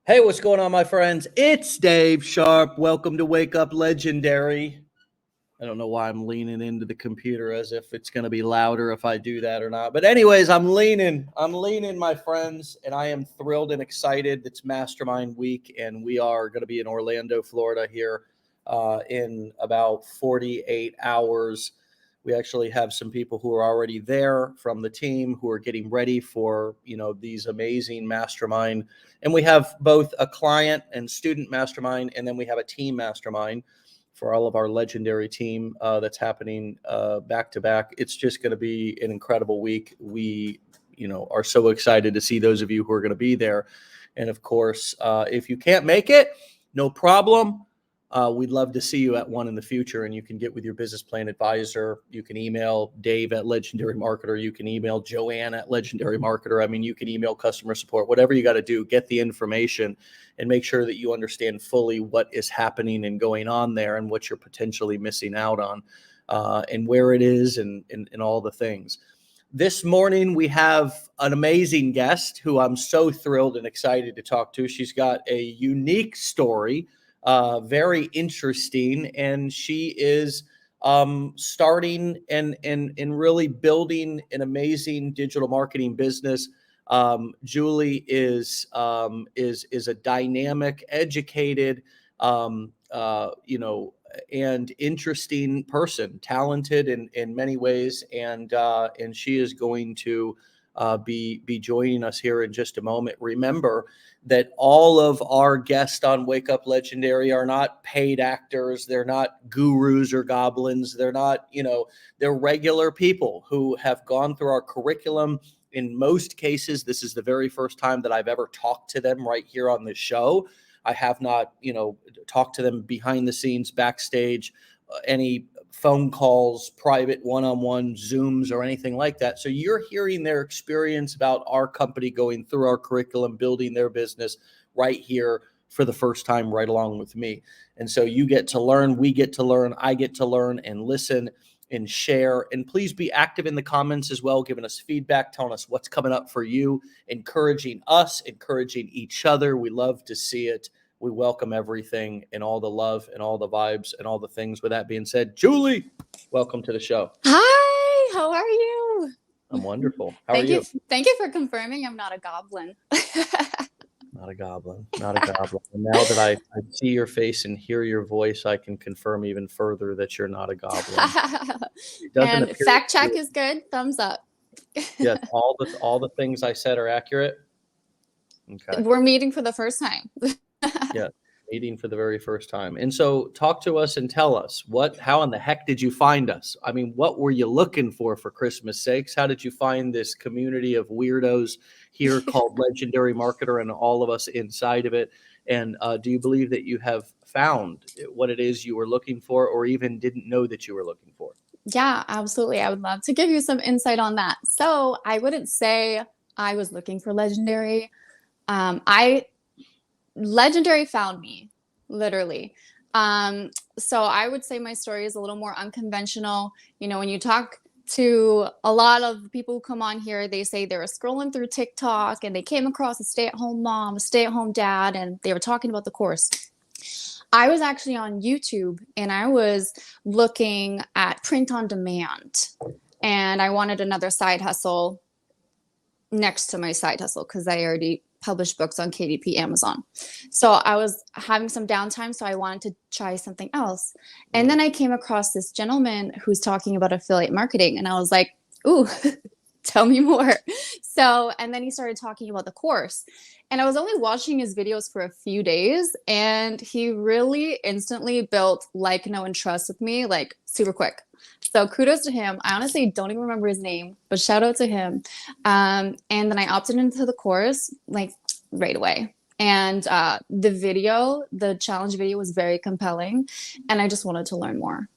Hey, what's going on, my friends? It's Dave Sharpe. Welcome to Wake Up Legendary. I don't know why I'm leaning into the computer as if it's going to be louder if I do that or not. But anyways, I'm leaning, my friends, and I am thrilled and excited. It's Mastermind Week, and we are going to be in Orlando, Florida here in about 48 hours. We actually have some people who are already there from the team who are getting ready for, these amazing mastermind. And we have both a client and student mastermind, and then we have a team mastermind for all of our legendary team that's happening back to back. It's just going to be an incredible week. We, are so excited to see those of you who are going to be there. And of course, if you can't make it, no problem. We'd love to see you at one in the future, and you can get with your business plan advisor. You can email Dave at Legendary Marketer. You can email Joanne at Legendary Marketer. I mean, you can email customer support, whatever you got to do, get the information and make sure that you understand fully what is happening and going on there and what you're potentially missing out on and where it is and all the things. This morning, we have an amazing guest who I'm so thrilled and excited to talk to. She's got a unique story. Very interesting, and she is starting and really building an amazing digital marketing business. Julie is a dynamic, educated, and interesting person, talented in many ways, and she is going to be joining us here in just a moment. Remember that all of our guests on Wake Up Legendary are not paid actors. They're not gurus or goblins. They're not, they're regular people who have gone through our curriculum. In most cases, this is the very first time that I've ever talked to them right here on this show. I have not, talked to them behind the scenes, backstage, any phone calls, private one-on-one Zooms or anything like that. So you're hearing their experience about our company going through our curriculum, building their business right here for the first time, right along with me. And so you get to learn, we get to learn, I get to learn and listen and share. And please be active in the comments as well, giving us feedback, telling us what's coming up for you, encouraging us, encouraging each other. We love to see it. We welcome everything and all the love and all the vibes and all the things. With that being said, Julie, welcome to the show. Hi, how are you? I'm wonderful. How are you? Thank you for confirming I'm not a goblin. Not a goblin. Not a goblin. And now that I see your face and hear your voice, I can confirm even further that you're not a goblin. And fact check is good. Thumbs up. Yes, all the things I said are accurate. Okay. We're meeting for the first time. Yeah, meeting for the very first time. And so talk to us and tell us how in the heck did you find us? I mean, what were you looking for Christmas sakes? How did you find this community of weirdos here called Legendary Marketer and all of us inside of it? And do you believe that you have found what it is you were looking for or even didn't know that you were looking for? Yeah, absolutely. I would love to give you some insight on that. So I wouldn't say I was looking for Legendary. Legendary found me, literally. So I would say my story is a little more unconventional. When you talk to a lot of people who come on here, they say they were scrolling through TikTok and they came across a stay-at-home mom, a stay-at-home dad, and they were talking about the course. I was actually on YouTube and I was looking at print on demand, and I wanted another side hustle next to my side hustle because I already published books on KDP Amazon. So I was having some downtime, so I wanted to try something else. And then I came across this gentleman who's talking about affiliate marketing, and I was like, ooh, tell me more. So, and then he started talking about the course, and I was only watching his videos for a few days, and he really instantly built like, know, and trust with me, like super quick. So kudos to him. I honestly don't even remember his name, but shout out to him. And then I opted into the course like right away. And the challenge video was very compelling, and I just wanted to learn more.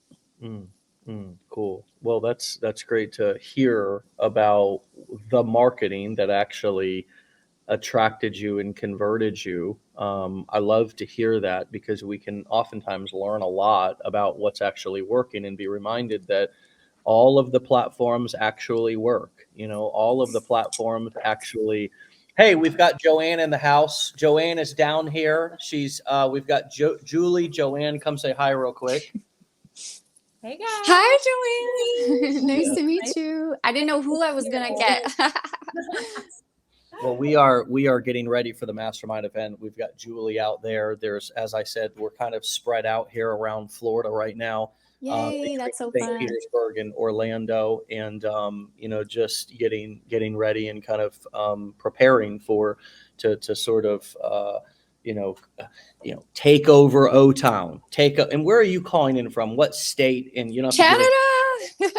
Cool. Well, that's great to hear about the marketing that actually attracted you and converted you. I love to hear that because we can oftentimes learn a lot about what's actually working and be reminded that all of the platforms actually work. All of the platforms actually Hey, we've got Joanne in the house. Joanne is down here. We've got Julie. Joanne, come say hi real quick. Hey guys. Hi, Joanne. Nice Yeah. to meet you. I didn't know who I was gonna get. Well, we are getting ready for the mastermind event. We've got Julie out there. There's, as I said, we're kind of spread out here around Florida right now. Yay, Between that's so St. fun. Petersburg and Orlando, and just getting ready and kind of preparing to sort of you know take over O Town. And where are you calling in from? What state? And Canada.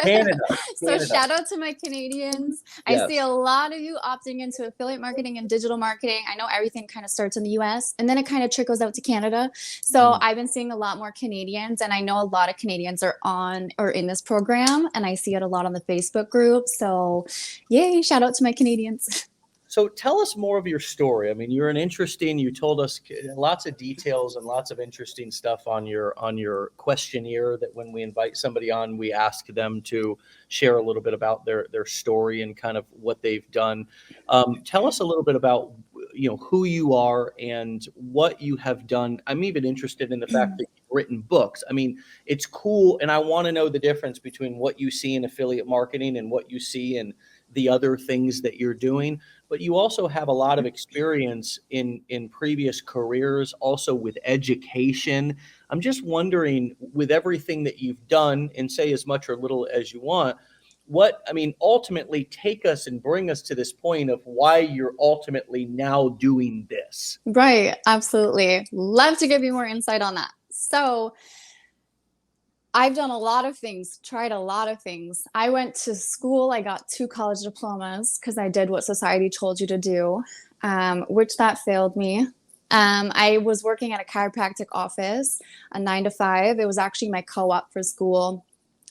Canada. So shout out to my Canadians. Yes. I see a lot of you opting into affiliate marketing and digital marketing. I know everything kind of starts in the US and then it kind of trickles out to Canada. So I've been seeing a lot more Canadians, and I know a lot of Canadians are on or in this program, and I see it a lot on the Facebook group. So yay, shout out to my Canadians. So tell us more of your story. I mean, you told us lots of details and lots of interesting stuff on your questionnaire that when we invite somebody on, we ask them to share a little bit about their story and kind of what they've done. Tell us a little bit about, who you are and what you have done. I'm even interested in the fact that you've written books. I mean, it's cool. And I want to know the difference between what you see in affiliate marketing and what you see in the other things that you're doing. But you also have a lot of experience in previous careers, also with education. I'm just wondering, with everything that you've done, and say as much or little as you want, ultimately take us and bring us to this point of why you're ultimately now doing this. Right, absolutely. Love to give you more insight on that. So I've done a lot of things, tried a lot of things. I went to school. I got 2 college diplomas because I did what society told you to do, which that failed me. I was working at a chiropractic office, a 9 to 5. It was actually my co-op for school.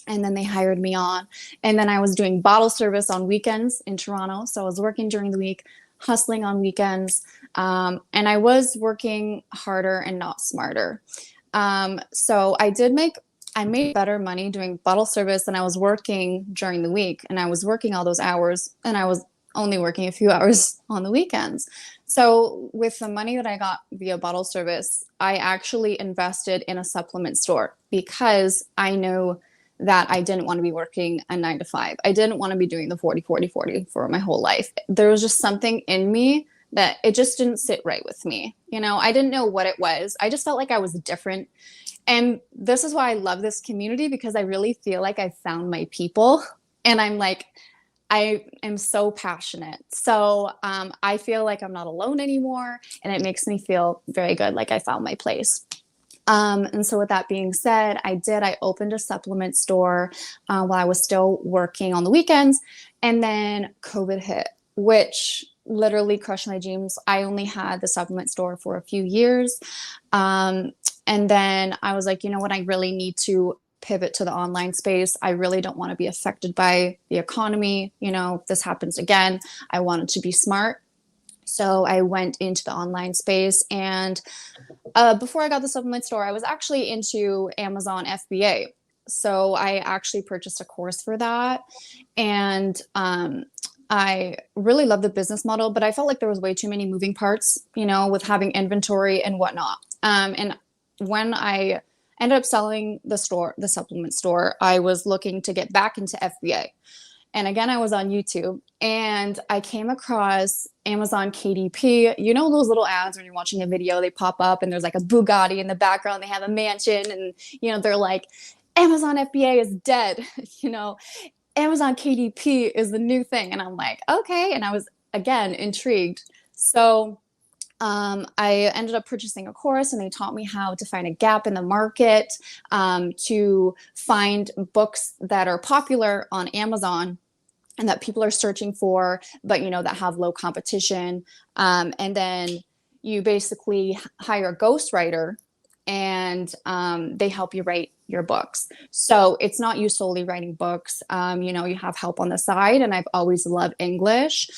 And then they hired me on. And then I was doing bottle service on weekends in Toronto. So I was working during the week, hustling on weekends. And I was working harder and not smarter. So I made better money doing bottle service than I was working during the week. And I was working all those hours, and I was only working a few hours on the weekends. So with the money that I got via bottle service, I actually invested in a supplement store because I knew that I didn't want to be working a 9 to 5. I didn't want to be doing the 40 for my whole life. There was just something in me that it just didn't sit right with me. I didn't know what it was. I just felt like I was different. And this is why I love this community, because I really feel like I found my people, and I am so passionate. So I feel like I'm not alone anymore, and it makes me feel very good, like I found my place. And so with that being said, I opened a supplement store while I was still working on the weekends, and then COVID hit, which literally crushed my dreams. I only had the supplement store for a few years. And then I was like, you know what? I really need to pivot to the online space. I really don't want to be affected by the economy. If this happens again, I wanted to be smart. So I went into the online space. And before I got the supplement store, I was actually into Amazon FBA. So I actually purchased a course for that. And I really love the business model, but I felt like there was way too many moving parts, with having inventory and whatnot. And when I ended up selling the supplement store, I was looking to get back into FBA. And again, I was on YouTube, and I came across Amazon KDP. Those little ads when you're watching a video, they pop up and there's like a Bugatti in the background. They have a mansion, and they're like, Amazon FBA is dead. Amazon KDP is the new thing. And I'm like, okay. And I was, again, intrigued. So I ended up purchasing a course, and they taught me how to find a gap in the market, to find books that are popular on Amazon and that people are searching for, but that have low competition. And then you basically hire a ghostwriter, and they help you write your books. So it's not you solely writing books. You have help on the side, and I've always loved English.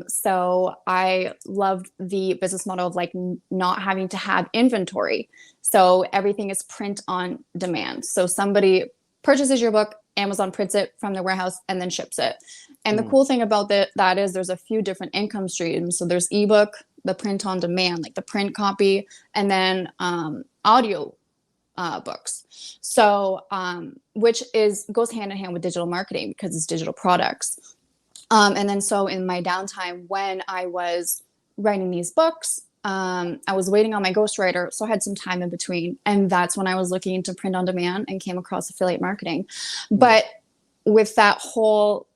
So I loved the business model of like not having to have inventory. So everything is print on demand. So somebody purchases your book, Amazon prints it from the warehouse and then ships it. And the cool thing about that is there's a few different income streams. So there's ebook, the print on demand, like the print copy, and then audio books. So which goes hand in hand with digital marketing because it's digital products. And then so in my downtime when I was writing these books, I was waiting on my ghostwriter, so I had some time in between, and that's when I was looking into print on demand and came across affiliate marketing. But with that whole,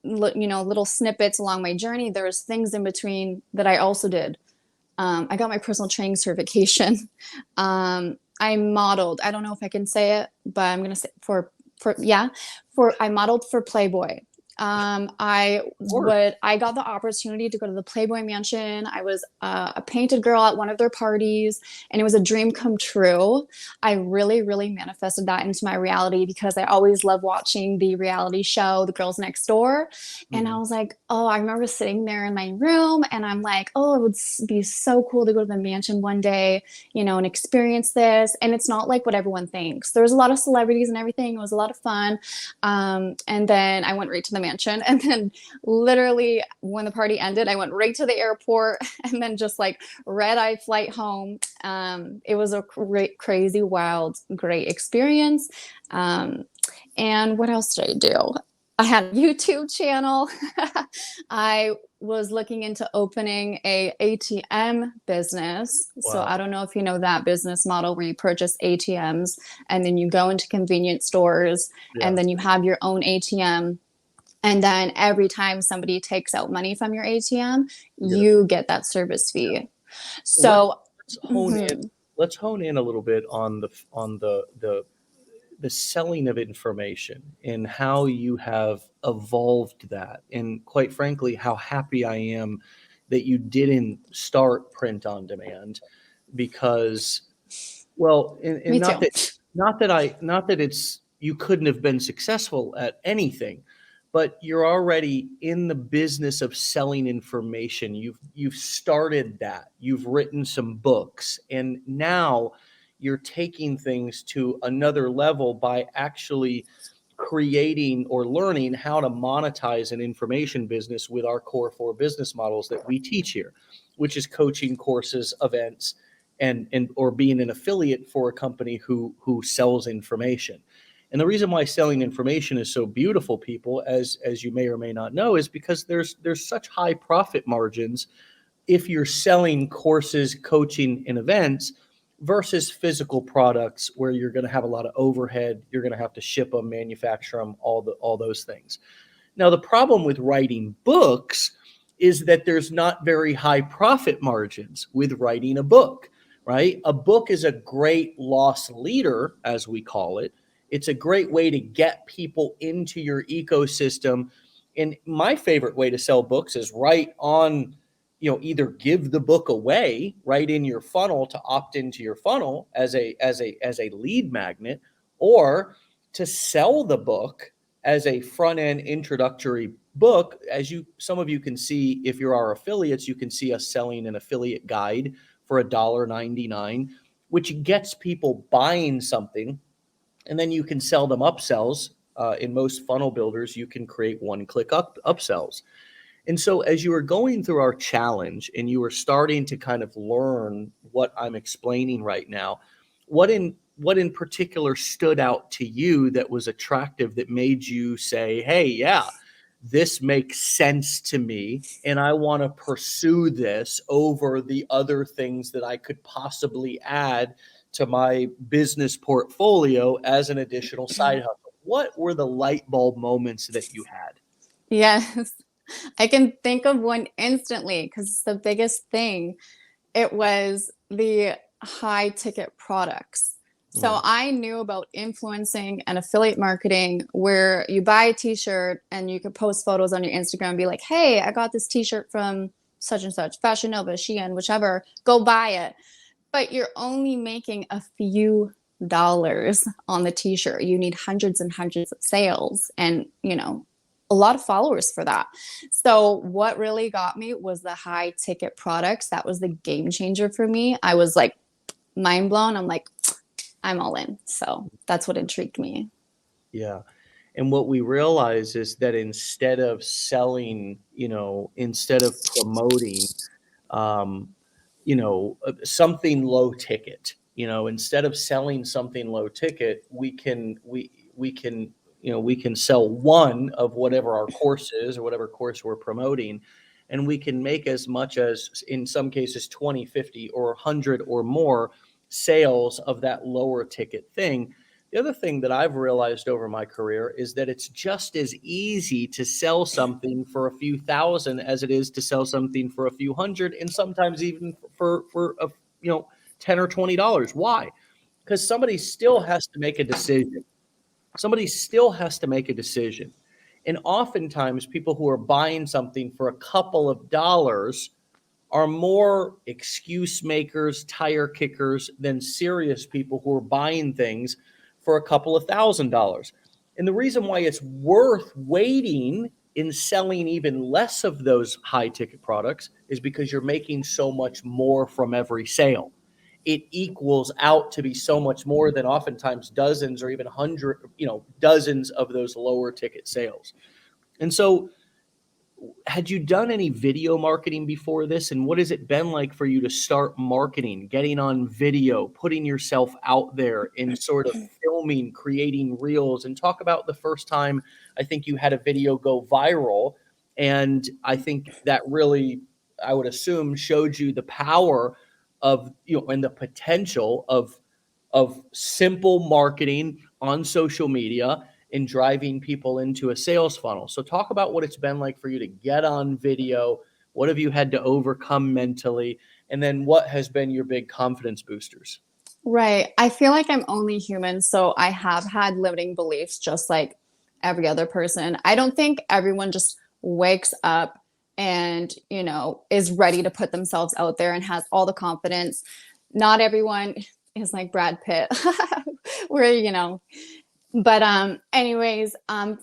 little snippets along my journey, there was things in between that I also did. I got my personal training certification. I modeled. I don't know if I can say it, but I'm gonna say I modeled for Playboy. I got the opportunity to go to the Playboy Mansion. I was a painted girl at one of their parties, and it was a dream come true. I really, really manifested that into my reality because I always loved watching the reality show, The Girls Next Door. And I was like, oh, I remember sitting there in my room and I'm like, oh, it would be so cool to go to the mansion one day, and experience this. And it's not like what everyone thinks. There's a lot of celebrities and everything. It was a lot of fun. And then I went right to the mansion, and then literally when the party ended, I went right to the airport and then just like red-eye flight home. It was a great, crazy, wild, great experience. And what else did I do? I had a YouTube channel. I was looking into opening a ATM business. Wow. So I don't know if you know that business model where you purchase ATMs and then you go into convenience stores and then you have your own ATM. And then every time somebody takes out money from your ATM, you get that service fee. So let's hone in a little bit on the selling of information and how you have evolved that. And quite frankly, how happy I am that you didn't start print on demand because, well, and not that it's you couldn't have been successful at anything, but you're already in the business of selling information. You've started that. You've written some books, and now you're taking things to another level by actually creating or learning how to monetize an information business with our core 4 business models that we teach here, which is coaching, courses, events, and or being an affiliate for a company who sells information. And the reason why selling information is so beautiful, people, as you may or may not know, is because there's such high profit margins if you're selling courses, coaching, and events versus physical products where you're going to have a lot of overhead, you're going to have to ship them, manufacture them, all those things. Now, the problem with writing books is that there's not very high profit margins with writing a book, right? A book is a great loss leader, as we call it. It's a great way to get people into your ecosystem. And my favorite way to sell books is right on, either give the book away right in your funnel to opt into your funnel as a lead magnet, or to sell the book as a front end introductory book. Some of you can see, if you're our affiliates, you can see us selling an affiliate guide for $1.99, which gets people buying something. And then you can sell them upsells. In most funnel builders, you can create one-click upsells. And so as you were going through our challenge and you were starting to kind of learn what I'm explaining right now, what in particular stood out to you that was attractive, that made you say, hey, yeah, this makes sense to me, and I want to pursue this over the other things that I could possibly add to my business portfolio as an additional side hustle? What were the light bulb moments that you had? Yes, I can think of one instantly because it's the biggest thing. It was the high ticket products. So I knew about influencing and affiliate marketing where you buy a t-shirt and you could post photos on your Instagram and be like, hey, I got this t-shirt from such and such, Fashion Nova, Shein, whichever, go buy it. But you're only making a few dollars on the t-shirt. You need hundreds and hundreds of sales and, a lot of followers for that. So what really got me was the high ticket products. That was the game changer for me. I was like mind blown. I'm like, I'm all in. So that's what intrigued me. Yeah. And what we realize is that instead of selling, instead of promoting, um, something low ticket, instead of selling something low ticket, we can sell one of whatever our course is or whatever course we're promoting, and we can make as much as, in some cases, 20, 50, or 100 or more sales of that lower ticket thing. The other thing that I've realized over my career is that it's just as easy to sell something for a few thousand as it is to sell something for a few hundred, and sometimes even for $10 or $20. Why? Because somebody still has to make a decision. Somebody still has to make a decision. And oftentimes people who are buying something for a couple of dollars are more excuse makers, tire kickers than serious people who are buying things for a couple of $1,000s. And the reason why it's worth waiting in selling even less of those high ticket products is because you're making so much more from every sale. It equals out to be so much more than oftentimes dozens or even dozens of those lower ticket sales. And so, had you done any video marketing before this? And what has it been like for you to start marketing, getting on video, putting yourself out there in sort of filming, creating reels? And talk about the first time I think you had a video go viral. And I think that really, I would assume, showed you the power of, and the potential of simple marketing on social media in driving people into a sales funnel. So talk about what it's been like for you to get on video. What have you had to overcome mentally? And then what has been your big confidence boosters? Right. I feel like I'm only human, so I have had limiting beliefs just like every other person. I don't think everyone just wakes up and, is ready to put themselves out there and has all the confidence. Not everyone is like Brad Pitt, where, but anyways,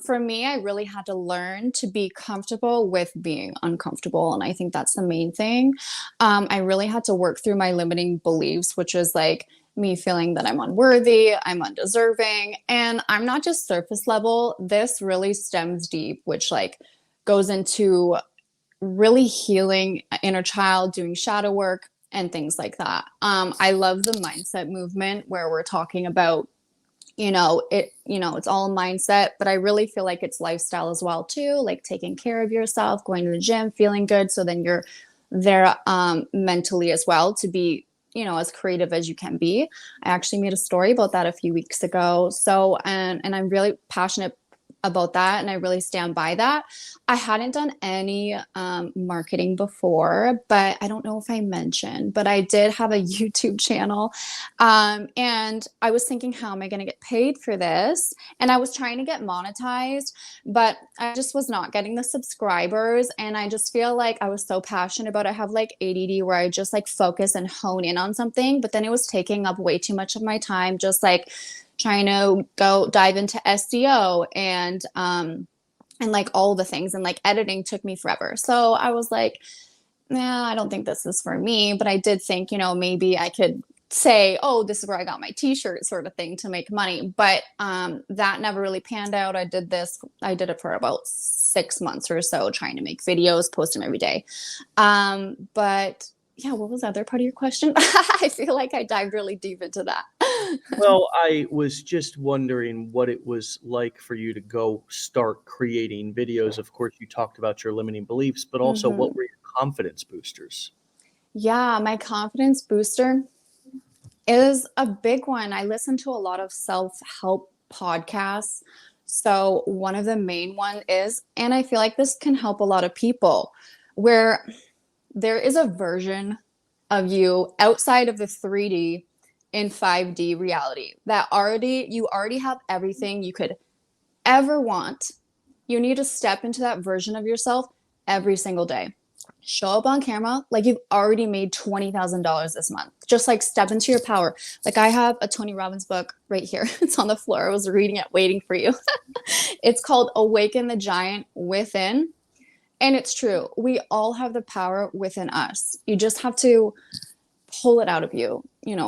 for me, I really had to learn to be comfortable with being uncomfortable. And I think that's the main thing. I really had to work through my limiting beliefs, which is like me feeling that I'm unworthy, I'm undeserving, and I'm not just surface level. This really stems deep, which like goes into really healing inner child, doing shadow work and things like that. I love the mindset movement where we're talking about it's all mindset, but I really feel like it's lifestyle as well too, like taking care of yourself, going to the gym, feeling good, so then you're there mentally as well to be as creative as you can be. I actually made a story about that a few weeks ago, so and I'm really passionate about that, and I really stand by that. I hadn't done any marketing before, but I don't know if I mentioned, but I did have a YouTube channel, and I was thinking, how am I going to get paid for this? And I was trying to get monetized, but I just was not getting the subscribers, and I just feel like I was so passionate about it. I have like ADD where I just like focus and hone in on something, but then it was taking up way too much of my time, just like trying to go dive into SEO and like all the things, and like editing took me forever. So I was like, nah, I don't think this is for me. But I did think, maybe I could say, oh, this is where I got my t-shirt sort of thing to make money. But that never really panned out. I did it for about 6 months or so, trying to make videos, post them every day. But yeah, what was the other part of your question? I feel like I dived really deep into that. Well, I was just wondering what it was like for you to go start creating videos. Of course, you talked about your limiting beliefs, but also what were your confidence boosters? Yeah, my confidence booster is a big one. I listen to a lot of self-help podcasts. So one of the main one is, and I feel like this can help a lot of people, where there is a version of you outside of the 3D in 5D reality that you already have everything you could ever want. You need to step into that version of yourself every single day. Show up on camera like you've already made $20,000 this month. Just like step into your power. Like I have a Tony Robbins book right here. It's on the floor. I was reading it, waiting for you. It's called Awaken the Giant Within. And it's true. We all have the power within us. You just have to pull it out of you,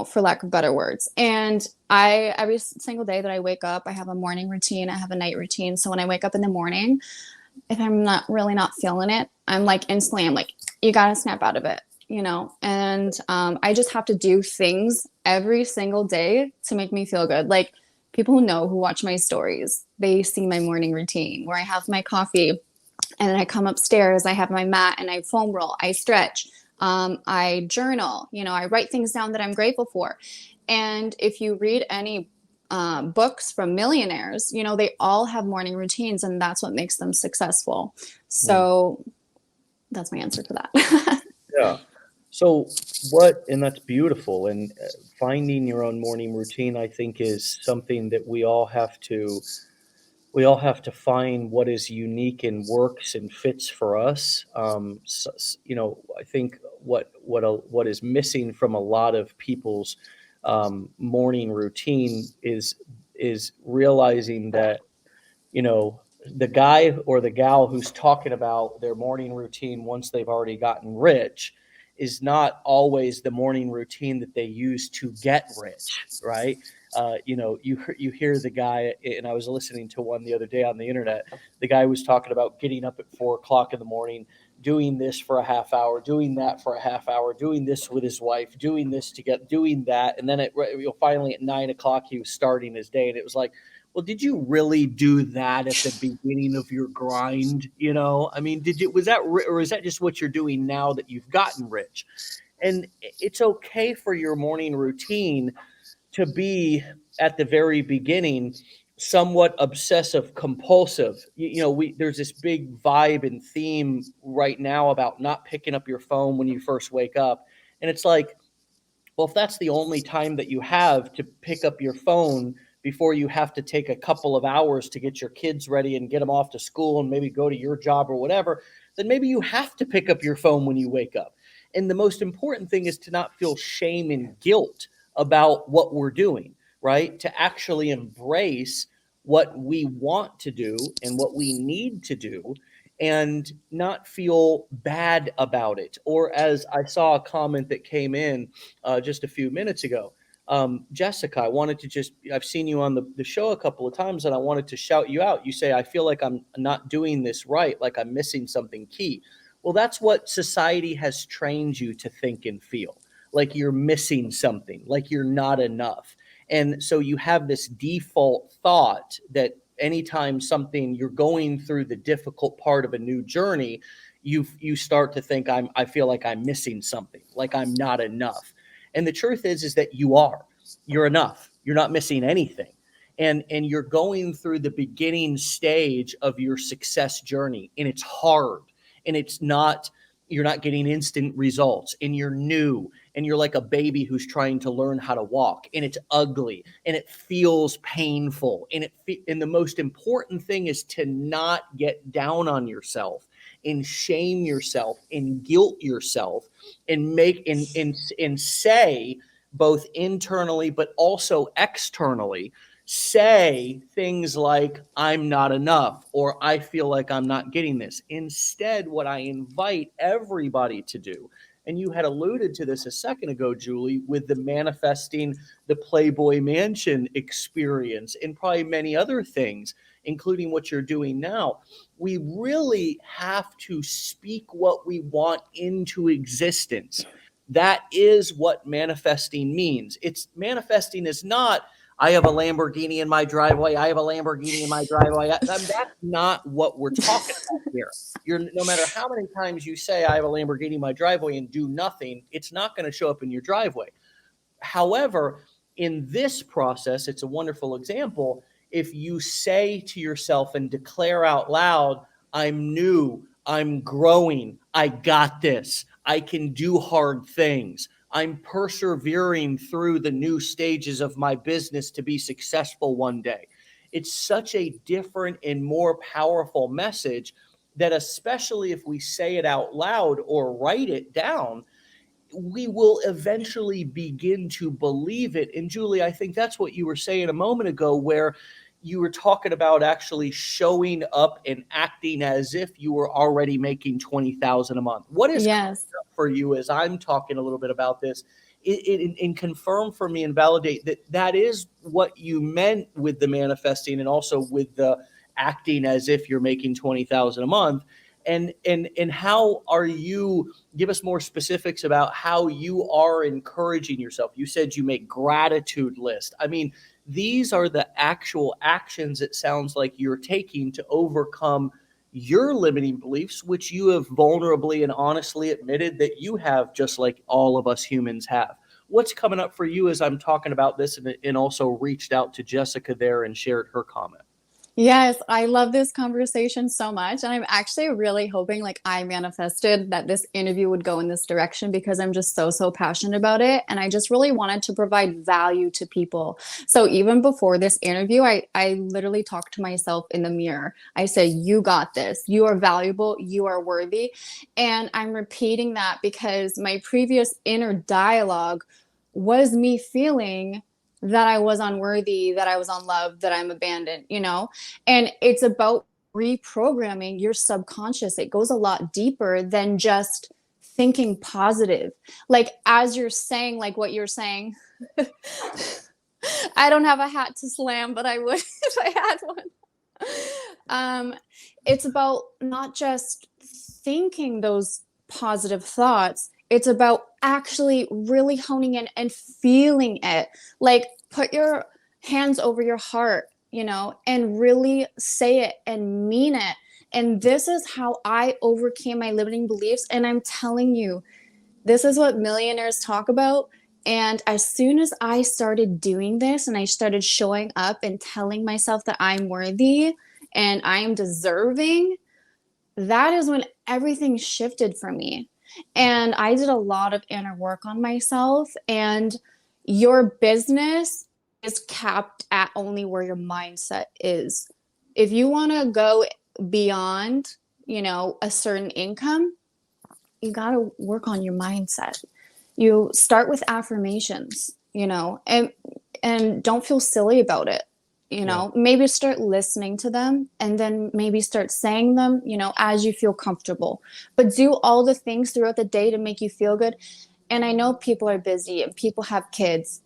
for lack of better words. And every single day that I wake up, I have a morning routine, I have a night routine. So when I wake up in the morning, if I'm not feeling it, I'm like instantly, I'm like, you got to snap out of it, and I just have to do things every single day to make me feel good. Like people who watch my stories, they see my morning routine where I have my coffee and then I come upstairs, I have my mat and I foam roll, I stretch, I journal, I write things down that I'm grateful for. And if you read any books from millionaires, they all have morning routines, and that's what makes them successful. So that's my answer to that. Yeah. So and that's beautiful. And finding your own morning routine, I think, is something that we all have to find what is unique and works and fits for us. I think what is missing from a lot of people's morning routine is realizing that, the guy or the gal who's talking about their morning routine once they've already gotten rich is not always the morning routine that they use to get rich, right? You hear the guy, and I was listening to one the other day on the internet. The guy was talking about getting up at 4 o'clock in the morning, doing this for a half hour, doing that for a half hour, doing this with his wife, doing this doing that, and then finally at 9 o'clock he was starting his day, and it was like, well, did you really do that at the beginning of your grind? I mean, was that, or is that just what you're doing now that you've gotten rich? And it's okay for your morning routine to be at the very beginning somewhat obsessive compulsive. There's this big vibe and theme right now about not picking up your phone when you first wake up. And it's like, well, if that's the only time that you have to pick up your phone before you have to take a couple of hours to get your kids ready and get them off to school and maybe go to your job or whatever, then maybe you have to pick up your phone when you wake up. And the most important thing is to not feel shame and guilt about what we're doing, right? To actually embrace what we want to do and what we need to do, and not feel bad about it. Or, as I saw a comment that came in just a few minutes ago, Jessica, I've seen you on the show a couple of times, and I wanted to shout you out. You say, I feel like I'm not doing this right, like I'm missing something key. Well, that's what society has trained you to think and feel, like you're missing something, like you're not enough. And so you have this default thought that anytime you're going through the difficult part of a new journey, you start to think, I feel like I'm missing something, like I'm not enough. And the truth is that you're enough. You're not missing anything. And you're going through the beginning stage of your success journey, and it's hard, and you're not getting instant results, and you're new, and you're like a baby who's trying to learn how to walk, and it's ugly, and it feels painful, and the most important thing is to not get down on yourself and shame yourself and guilt yourself and and say, both internally but also externally, say things like, I'm not enough, or I feel like I'm not getting this. Instead, what I invite everybody to do, and you had alluded to this a second ago, Julie, with the manifesting the Playboy Mansion experience and probably many other things, including what you're doing now, we really have to speak what we want into existence. That is what manifesting means. Manifesting is not, I have a Lamborghini in my driveway, I have a Lamborghini in my driveway. That's not what we're talking about here. No matter how many times you say, I have a Lamborghini in my driveway, and do nothing, it's not going to show up in your driveway. However, in this process, it's a wonderful example. If you say to yourself and declare out loud, I'm new, I'm growing, I got this, I can do hard things, I'm persevering through the new stages of my business to be successful one day. It's such a different and more powerful message that, especially if we say it out loud or write it down, we will eventually begin to believe it. And Julie, I think that's what you were saying a moment ago, where you were talking about actually showing up and acting as if you were already making $20,000 a month. What is Yes. for you, as I'm talking a little bit about this, and confirm for me and validate that that is what you meant with the manifesting and also with the acting as if you're making 20,000 a month. And how are you, give us more specifics about how you are encouraging yourself. You said you make gratitude list. I mean, these are the actual actions it sounds like you're taking to overcome your limiting beliefs, which you have vulnerably and honestly admitted that you have, just like all of us humans have. What's coming up for you as I'm talking about this, and also reached out to Jessica there and shared her comment? Yes, I love this conversation so much. And I'm actually really hoping, like, I manifested that this interview would go in this direction because I'm just so passionate about it. And I just really wanted to provide value to people. So even before this interview, I literally talked to myself in the mirror. I said, you got this. You are valuable. You are worthy. And I'm repeating that because my previous inner dialogue was me feeling that I was unworthy, that I was unloved, that I'm abandoned, you know? And it's about reprogramming your subconscious. It goes a lot deeper than just thinking positive. Like, as you're saying, like what you're saying, I don't have a hat to slam, but I would if I had one. It's about not just thinking those positive thoughts. It's about actually really honing in and feeling it. Like, put your hands over your heart, you know, and really say it and mean it. And this is how I overcame my limiting beliefs. And I'm telling you, this is what millionaires talk about. And as soon as I started doing this and I started showing up and telling myself that I'm worthy and I'm deserving, that is when everything shifted for me. And I did a lot of inner work on myself. And your business is capped at only where your mindset is. If you want to go beyond, you know, a certain income, you got to work on your mindset. You start with affirmations, you know, and don't feel silly about it. You know, maybe start listening to them and then maybe start saying them, you know, as you feel comfortable. But do all the things throughout the day to make you feel good. And I know people are busy and people have kids.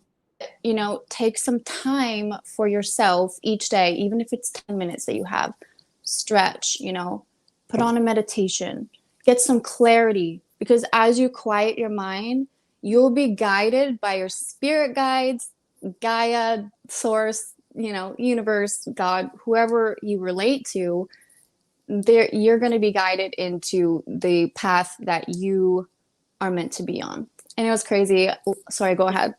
You know, take some time for yourself each day, even if it's 10 minutes that you have. Stretch, you know, put on a meditation, get some clarity. Because as you quiet your mind, you'll be guided by your spirit guides, Gaia, source, you know, universe, God, whoever you relate to. There, you're going to be guided into the path that you are meant to be on. And it was crazy. Sorry, go ahead.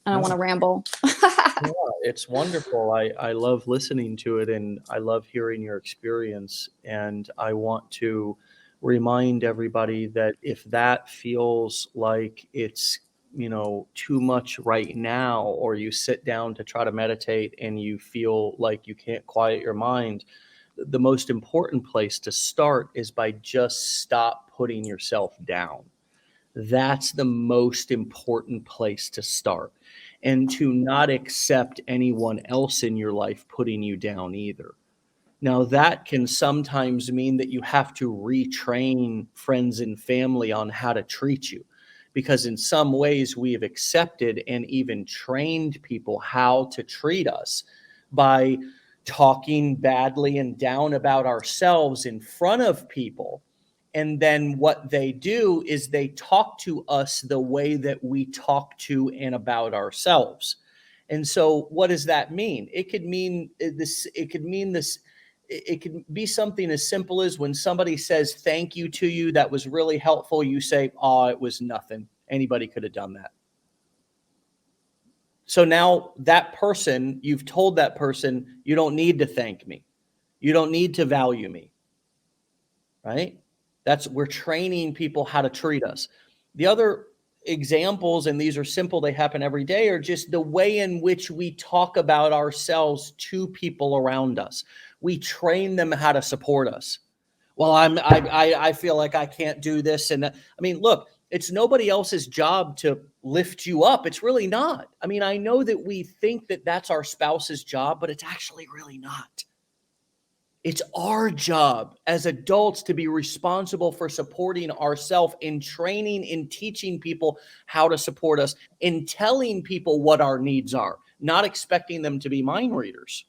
I don't want to ramble. Yeah, it's wonderful. I love listening to it, and I love hearing your experience. And I want to remind everybody that if that feels like it's, you know, too much right now, or you sit down to try to meditate and you feel like you can't quiet your mind, the most important place to start is by just stop putting yourself down. That's the most important place to start. And to not accept anyone else in your life putting you down either. Now, that can sometimes mean that you have to retrain friends and family on how to treat you, because in some ways we have accepted and even trained people how to treat us by talking badly and down about ourselves in front of people. And then what they do is they talk to us the way that we talk to and about ourselves. And so what does that mean? It could mean this, it could mean this, it could be something as simple as when somebody says thank you to you, that was really helpful, you say, oh, it was nothing. Anybody could have done that. So now that person, you've told that person, you don't need to thank me. You don't need to value me. Right? We're training people how to treat us. The other examples, and these are simple, they happen every day, are just the way in which we talk about ourselves to people around us. We train them how to support us. Well, I feel like I can't do this. And I mean, look, it's nobody else's job to lift you up. It's really not. I mean, I know that we think that that's our spouse's job, but it's actually really not. It's our job as adults to be responsible for supporting ourselves in training, in teaching people how to support us, in telling people what our needs are, not expecting them to be mind readers.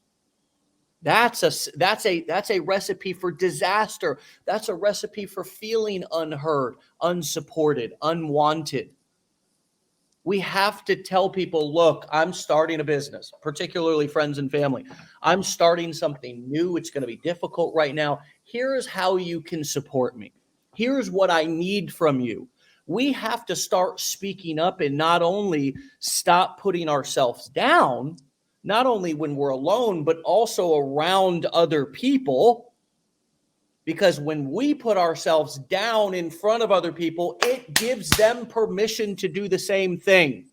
That's a recipe for disaster. That's a recipe for feeling unheard, unsupported, unwanted. We have to tell people, look, I'm starting a business, particularly friends and family. I'm starting something new. It's going to be difficult right now. Here's how you can support me. Here's what I need from you. We have to start speaking up and not only stop putting ourselves down, not only when we're alone, but also around other people. Because when we put ourselves down in front of other people, it gives them permission to do the same thing.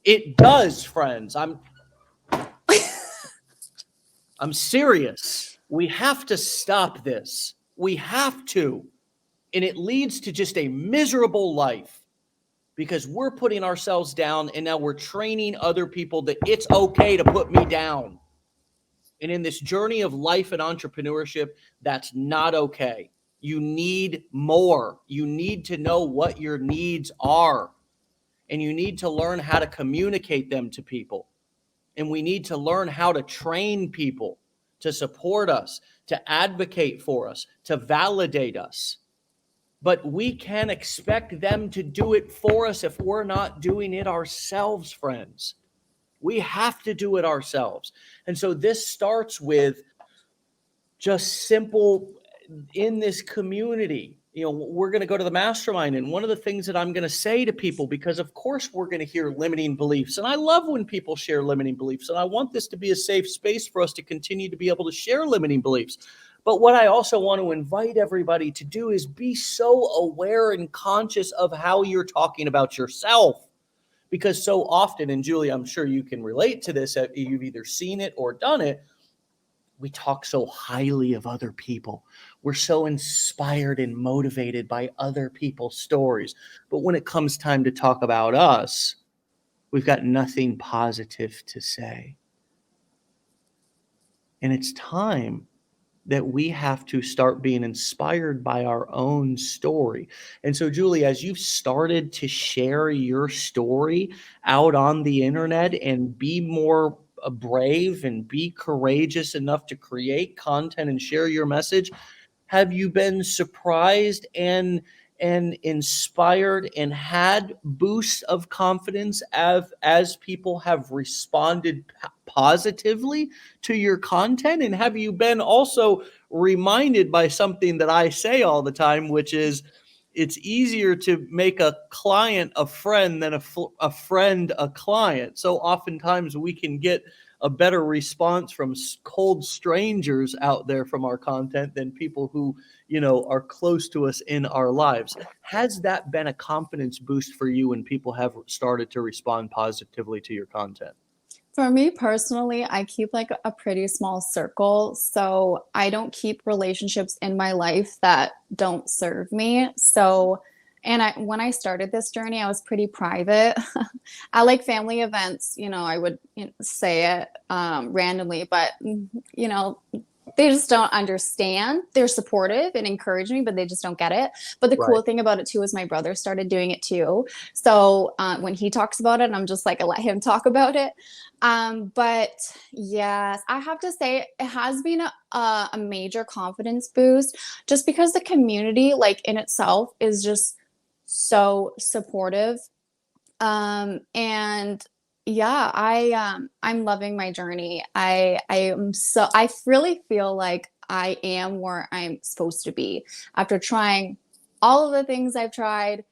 It does, friends. I'm serious. We have to stop this. We have to. And it leads to just a miserable life because we're putting ourselves down and now we're training other people that it's okay to put me down. And in this journey of life and entrepreneurship, that's not okay. You need more. You need to know what your needs are. And you need to learn how to communicate them to people. And we need to learn how to train people to support us, to advocate for us, to validate us. But we can't expect them to do it for us if we're not doing it ourselves, friends. We have to do it ourselves. And so this starts with just simple in this community. You know, we're going to go to the mastermind. And one of the things that I'm going to say to people, because of course we're going to hear limiting beliefs. And I love when people share limiting beliefs. And I want this to be a safe space for us to continue to be able to share limiting beliefs. But what I also want to invite everybody to do is be so aware and conscious of how you're talking about yourself. Because so often, and Julie, I'm sure you can relate to this, you've either seen it or done it, we talk so highly of other people. We're so inspired and motivated by other people's stories. But when it comes time to talk about us, we've got nothing positive to say. And it's time that we have to start being inspired by our own story. And so, Julie, as you've started to share your story out on the internet and be more brave and be courageous enough to create content and share your message, have you been surprised and inspired and had boosts of confidence as people have responded positively to your content? And have you been also reminded by something that I say all the time, which is it's easier to make a client a friend than a friend a client. So oftentimes we can get a better response from cold strangers out there from our content than people who, you know, are close to us in our lives. Has that been a confidence boost for you when people have started to respond positively to your content? For me personally, I keep like a pretty small circle. So I don't keep relationships in my life that don't serve me. So, when I started this journey, I was pretty private. I like family events, you know, I would say it randomly, but you know, they just don't understand. They're supportive and encourage me, but they just don't get it. But the cool thing about it too is my brother started doing it too. So when he talks about it, I'm just like, I let him talk about it. But yes, I have to say it has been a major confidence boost just because the community, like in itself, is just so supportive. And yeah, I'm loving my journey. I really feel like I am where I'm supposed to be after trying all of the things I've tried.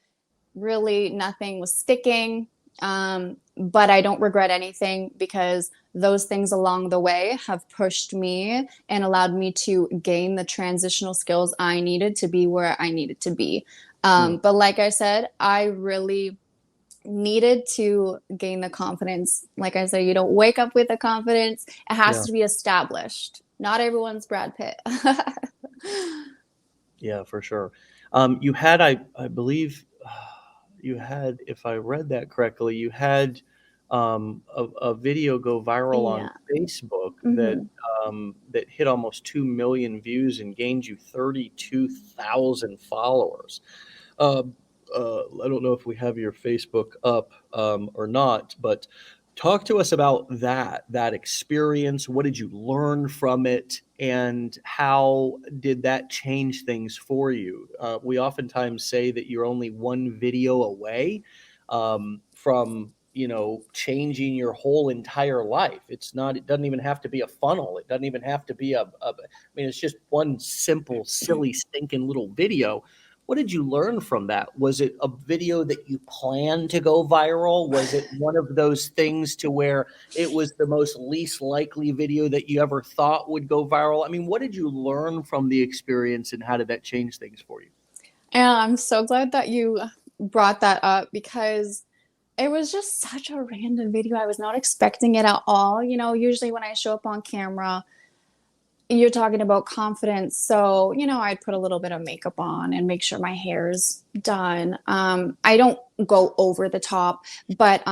Really, nothing was sticking. But I don't regret anything because those things along the way have pushed me and allowed me to gain the transitional skills I needed to be where I needed to be. But like I said, I really needed to gain the confidence. Like I said, you don't wake up with the confidence. It has to be established. Not everyone's Brad Pitt. Yeah, for sure. You had, I believe, you had, if I read that correctly, you had a video go viral on Yeah. Facebook Mhm. that hit almost 2 million views and gained you 32,000 followers. Uh, I don't know if we have your Facebook up or not, but talk to us about that experience. What did you learn from it, and how did that change things for you? We oftentimes say that you're only one video away from changing your whole entire life. It's not. It doesn't even have to be a funnel. It doesn't even have to be I mean, it's just one simple, silly, stinking little video. What did you learn from that? Was it a video that you planned to go viral? Was it one of those things to where it was the most least likely video that you ever thought would go viral? I mean, what did you learn from the experience, and how did that change things for you? And I'm so glad that you brought that up because it was just such a random video. I was not expecting it at all. Usually when I show up on camera, you're talking about confidence. So, I'd put a little bit of makeup on and make sure my hair's done. I don't go over the top, but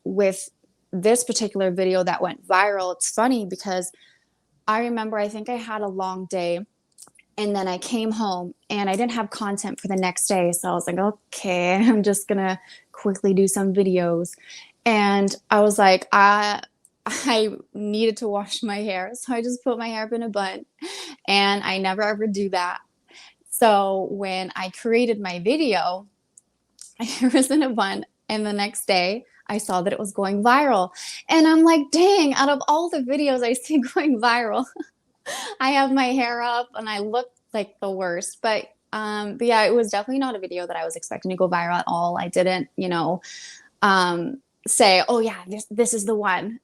with this particular video that went viral, it's funny because I remember I think I had a long day and then I came home and I didn't have content for the next day. So I was like, okay, I'm just gonna quickly do some videos. And I was like, I needed to wash my hair. So I just put my hair up in a bun and I never ever do that. So when I created my video, my hair was in a bun and the next day I saw that it was going viral. And I'm like, dang, out of all the videos I see going viral, I have my hair up and I look like the worst. But yeah, it was definitely not a video that I was expecting to go viral at all. I didn't, say, oh yeah, this is the one.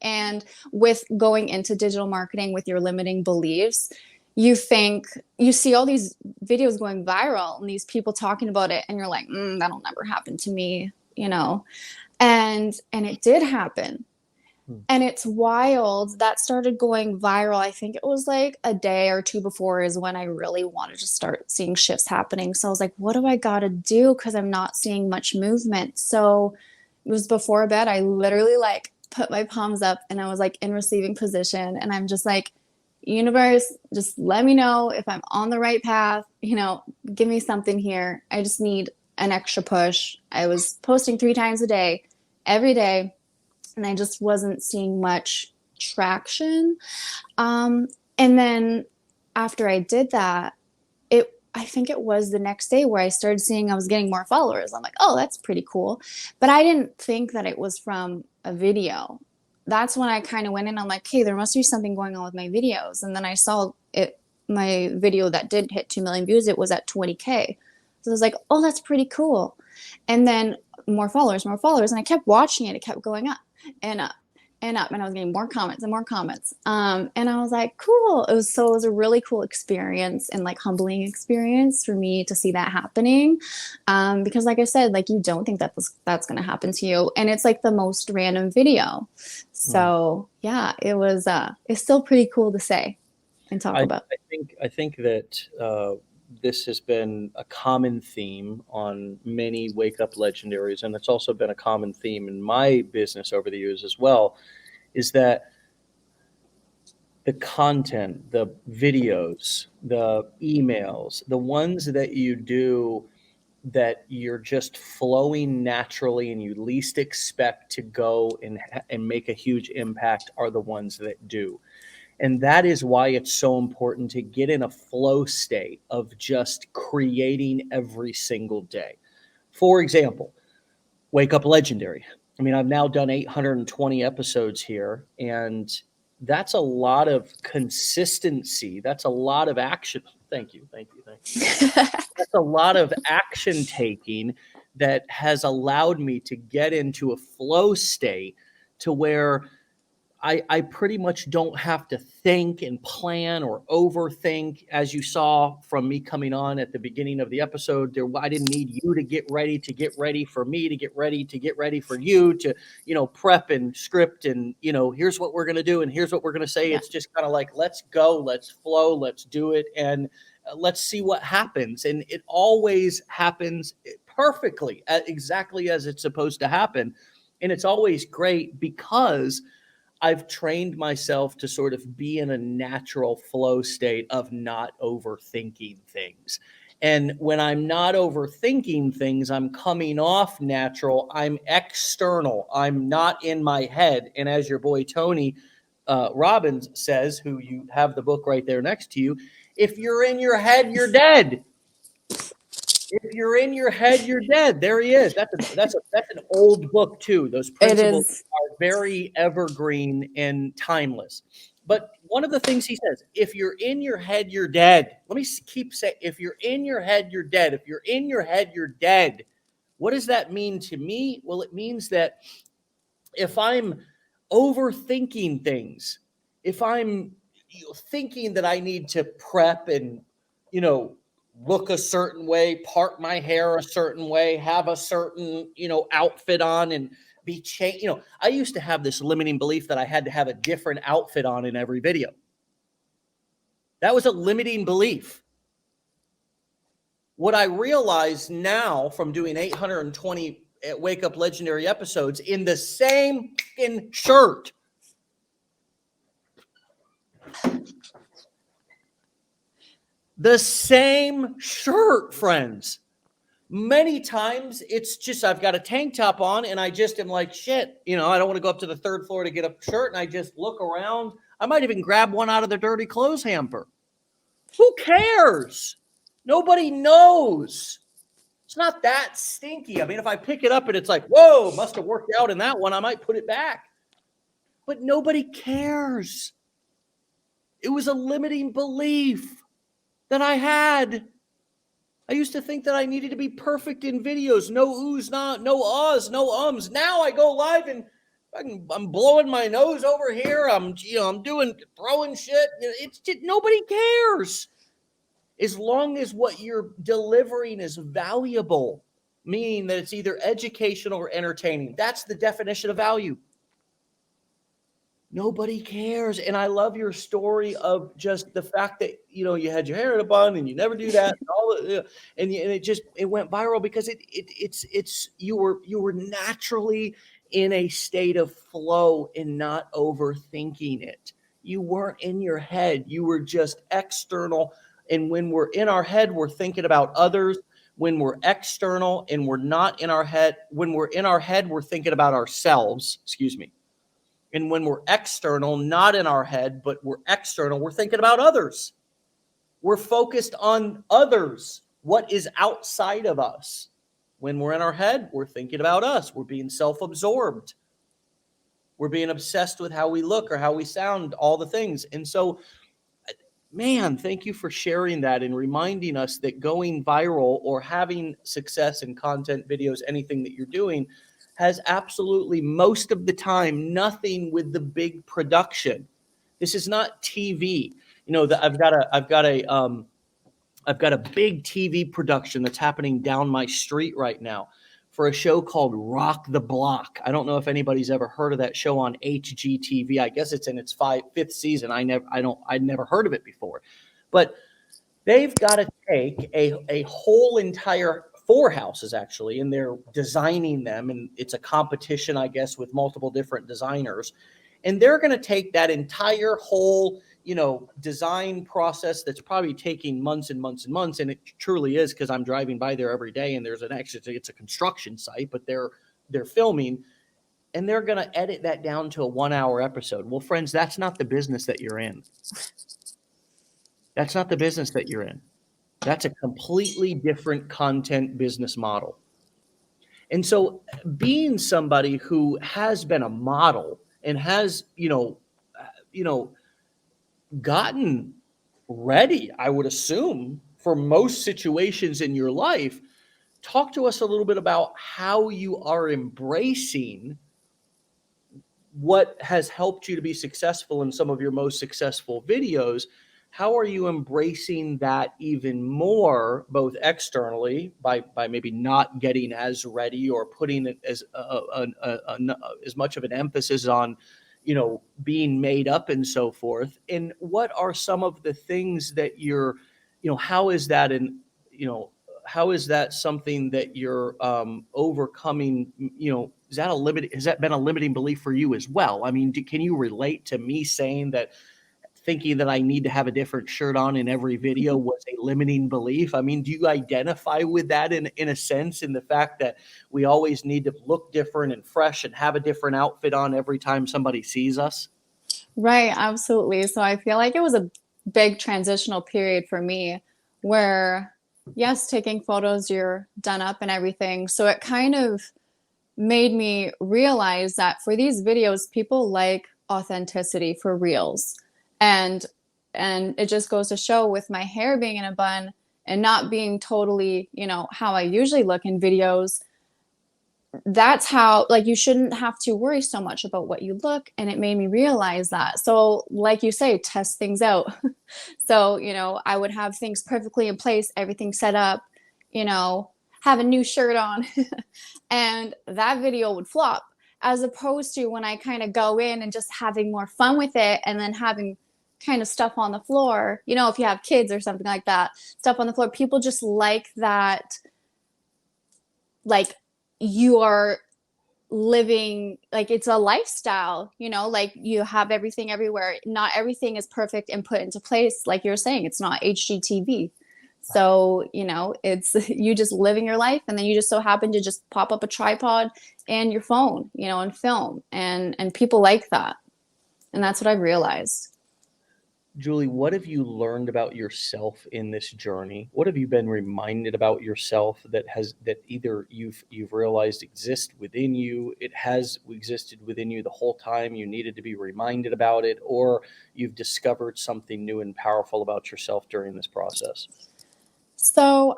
And with going into digital marketing with your limiting beliefs, you see all these videos going viral and these people talking about it, and you're like, that'll never happen to me, and it did happen. And it's wild that started going viral. I think it was like a day or two before is when I really wanted to start seeing shifts happening. So I was like, what do I got to do? Because I'm not seeing much movement. So it was before bed. I literally like put my palms up and I was like in receiving position. And I'm just like, universe, just let me know if I'm on the right path. Give me something here. I just need an extra push. I was posting 3 times a day, every day, and I just wasn't seeing much traction. And then after I did that, I think it was the next day where I started seeing I was getting more followers. I'm like, oh, that's pretty cool. But I didn't think that it was from a video. That's when I kind of went in. I'm like, hey, there must be something going on with my videos. And then I saw my video that did hit 2 million views, it was at 20K. So I was like, oh, that's pretty cool. And then more followers. And I kept watching it. It kept going up and up and up, and I was getting more comments and more comments. And I was like, cool. It was a really cool experience and like humbling experience for me to see that happening. Because like I said, like you don't think that's going to happen to you. And it's like the most random video. So yeah, it's still pretty cool to say and talk about. I think that this has been a common theme on many Wake Up Legendaries, and it's also been a common theme in my business over the years as well, is that the content, the videos, the emails, the ones that you do that you're just flowing naturally and you least expect to go and make a huge impact are the ones that do. And that is why it's so important to get in a flow state of just creating every single day. For example, Wake Up Legendary. I mean, I've now done 820 episodes here, and that's a lot of consistency. That's a lot of action. Thank you. That's a lot of action taking that has allowed me to get into a flow state to where I pretty much don't have to think and plan or overthink. As you saw from me coming on at the beginning of the episode, I didn't need you to get ready for me, to get ready for you to, prep and script and, here's what we're going to do and here's what we're going to say. Yeah. It's just kind of like, let's go, let's flow, let's do it. And let's see what happens. And it always happens perfectly, exactly as it's supposed to happen. And it's always great because I've trained myself to sort of be in a natural flow state of not overthinking things. And when I'm not overthinking things, I'm coming off natural. I'm external. I'm not in my head. And as your boy Tony Robbins says, who you have the book right there next to you, if you're in your head, you're dead. If you're in your head, you're dead. There he is. That's an old book too. Those principles are very evergreen and timeless. But one of the things he says, if you're in your head, you're dead. Let me keep saying, if you're in your head, you're dead. If you're in your head, you're dead. What does that mean to me? Well, it means that if I'm overthinking things, if I'm thinking that I need to prep and, look a certain way, part my hair a certain way, have a certain, outfit on and be changed. I used to have this limiting belief that I had to have a different outfit on in every video. That was a limiting belief. What I realize now from doing 820 Wake Up Legendary episodes in the same shirt. The same shirt, friends. Many times it's just I've got a tank top on and I just am like, shit, I don't want to go up to the third floor to get a shirt, and I just look around. I might even grab one out of the dirty clothes hamper. Who cares? Nobody knows. It's not that stinky. I mean, if I pick it up and it's like, whoa, must have worked out in that one, I might put it back. But nobody cares. It was a limiting belief that I had. I used to think that I needed to be perfect in videos. No oohs, no ahs, no ums. Now I go live and I'm blowing my nose over here. I'm throwing shit. It's just, nobody cares. As long as what you're delivering is valuable, meaning that it's either educational or entertaining. That's the definition of value. Nobody cares. And I love your story of just the fact that, you had your hair in a bun and you never do that. And it went viral because you were naturally in a state of flow and not overthinking it. You weren't in your head. You were just external. And when we're in our head, we're thinking about others. When we're external and we're not in our head, when we're in our head, we're thinking about ourselves. Excuse me. And when we're external, not in our head, but we're external, we're thinking about others. We're focused on others, what is outside of us. When we're in our head, we're thinking about us. We're being self-absorbed. We're being obsessed with how we look or how we sound, all the things. And so, man, thank you for sharing that and reminding us that going viral or having success in content, videos, anything that you're doing has absolutely most of the time nothing with the big production. This is not TV. I've got a big TV production that's happening down my street right now for a show called Rock the Block. I don't know if anybody's ever heard of that show on HGTV. I guess it's in its fifth season. I'd never heard of it before, but they've got to take a whole entire 4 houses actually, and they're designing them, and it's a competition, I guess, with multiple different designers, and they're going to take that entire whole, design process that's probably taking months and months and months, and it truly is because I'm driving by there every day, and it's a construction site, but they're filming, and they're going to edit that down to a 1-hour episode. Well, friends, that's not the business that you're in. That's not the business that you're in. That's a completely different content business model. And so being somebody who has been a model and has, gotten ready, I would assume, for most situations in your life, talk to us a little bit about how you are embracing what has helped you to be successful in some of your most successful videos. How are you embracing that even more, both externally by maybe not getting as ready or putting it as much of an emphasis on, being made up and so forth? And what are some of the things that you're, how is that how is that something that you're overcoming? Is that has that been a limiting belief for you as well? I mean, can you relate to me saying that thinking that I need to have a different shirt on in every video was a limiting belief? I mean, do you identify with that in a sense, in the fact that we always need to look different and fresh and have a different outfit on every time somebody sees us? Right, absolutely. So I feel like it was a big transitional period for me where, yes, taking photos, you're done up and everything. So it kind of made me realize that for these videos, people like authenticity for reels. And it just goes to show, with my hair being in a bun and not being totally, how I usually look in videos, that's how, like, you shouldn't have to worry so much about what you look. And it made me realize that. So like you say, test things out. So, I would have things perfectly in place, everything set up, have a new shirt on, and that video would flop, as opposed to when I kind of go in and just having more fun with it, and then having kind of stuff on the floor, if you have kids or something like that, stuff on the floor. People just like that, like, you are living, like, it's a lifestyle, like, you have everything everywhere. Not everything is perfect and put into place. Like you're saying, it's not HGTV. So, it's you just living your life, and then you just so happen to just pop up a tripod and your phone, and film, and people like that. And that's what I've realized. Julie, what have you learned about yourself in this journey? What have you been reminded about yourself that either you've realized exists within you, it has existed within you the whole time, you needed to be reminded about it, or you've discovered something new and powerful about yourself during this process? So,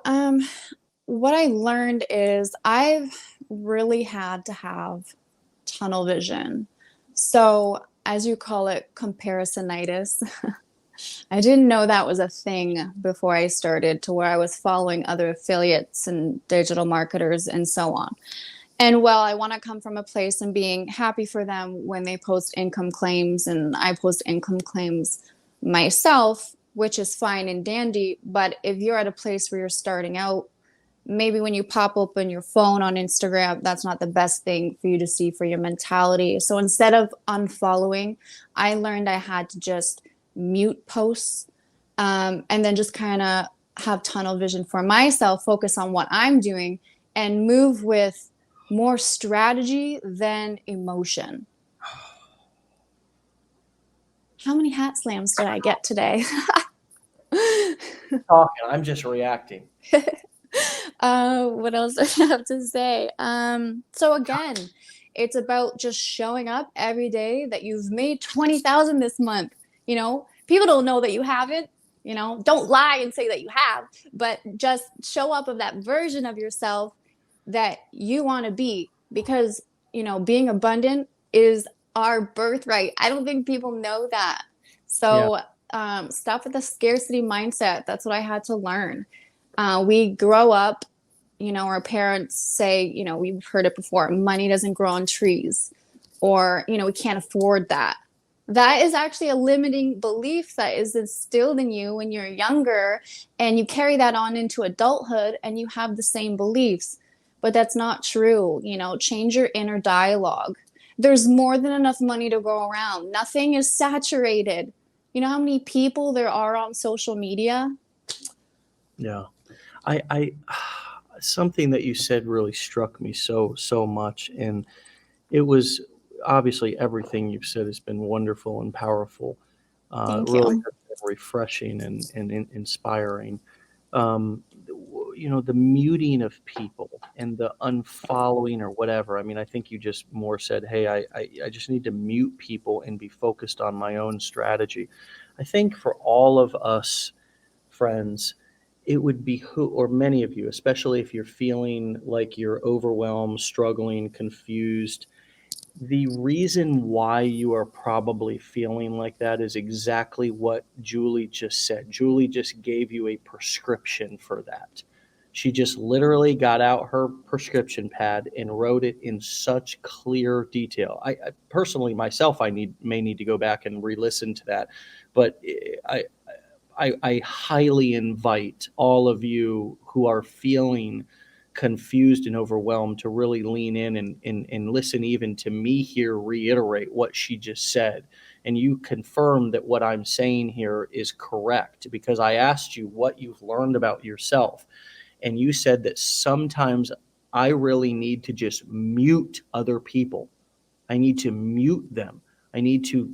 what I learned is I've really had to have tunnel vision. So, as you call it, comparisonitis. I didn't know that was a thing before I started, to where I was following other affiliates and digital marketers and so on. And while I want to come from a place and being happy for them when they post income claims, and I post income claims myself, which is fine and dandy. But if you're at a place where you're starting out, maybe when you pop open your phone on Instagram, that's not the best thing for you to see for your mentality. So instead of unfollowing, I learned I had to just mute posts, and then just kind of have tunnel vision for myself, focus on what I'm doing, and move with more strategy than emotion. How many hat slams did I get today? Talking, I'm just reacting. What else do I have to say? So again, it's about just showing up every day that you've made 20,000 this month. People don't know that you haven't. Don't lie and say that you have, but just show up of that version of yourself that you want to be, because being abundant is our birthright. I don't think people know that. So stop with the scarcity mindset. That's what I had to learn. We grow up, our parents say, we've heard it before, money doesn't grow on trees, or, we can't afford that. That is actually a limiting belief that is instilled in you when you're younger, and you carry that on into adulthood and you have the same beliefs. But that's not true. Change your inner dialogue. There's more than enough money to go around. Nothing is saturated. You know how many people there are on social media? Yeah. I something that you said really struck me so much, and it was obviously everything you've said has been wonderful and powerful. Thank Really you. refreshing and inspiring. The muting of people and the unfollowing or whatever. I mean, I think you just more said, hey, I just need to mute people and be focused on my own strategy. I think for all of us, friends, it would behoove, or many of you, especially if you're feeling like you're overwhelmed, struggling, confused, the reason why you are probably feeling like that is exactly what Julie just said. Julie just gave you a prescription for that. She just literally got out her prescription pad and wrote it in such clear detail. I personally, myself, may need to go back and re-listen to that, but I highly invite all of you who are feeling confused and overwhelmed to really lean in and listen even to me here reiterate what she just said. And you confirm that what I'm saying here is correct, because I asked you what you've learned about yourself. And you said that sometimes I really need to just mute other people. I need to mute them. I need to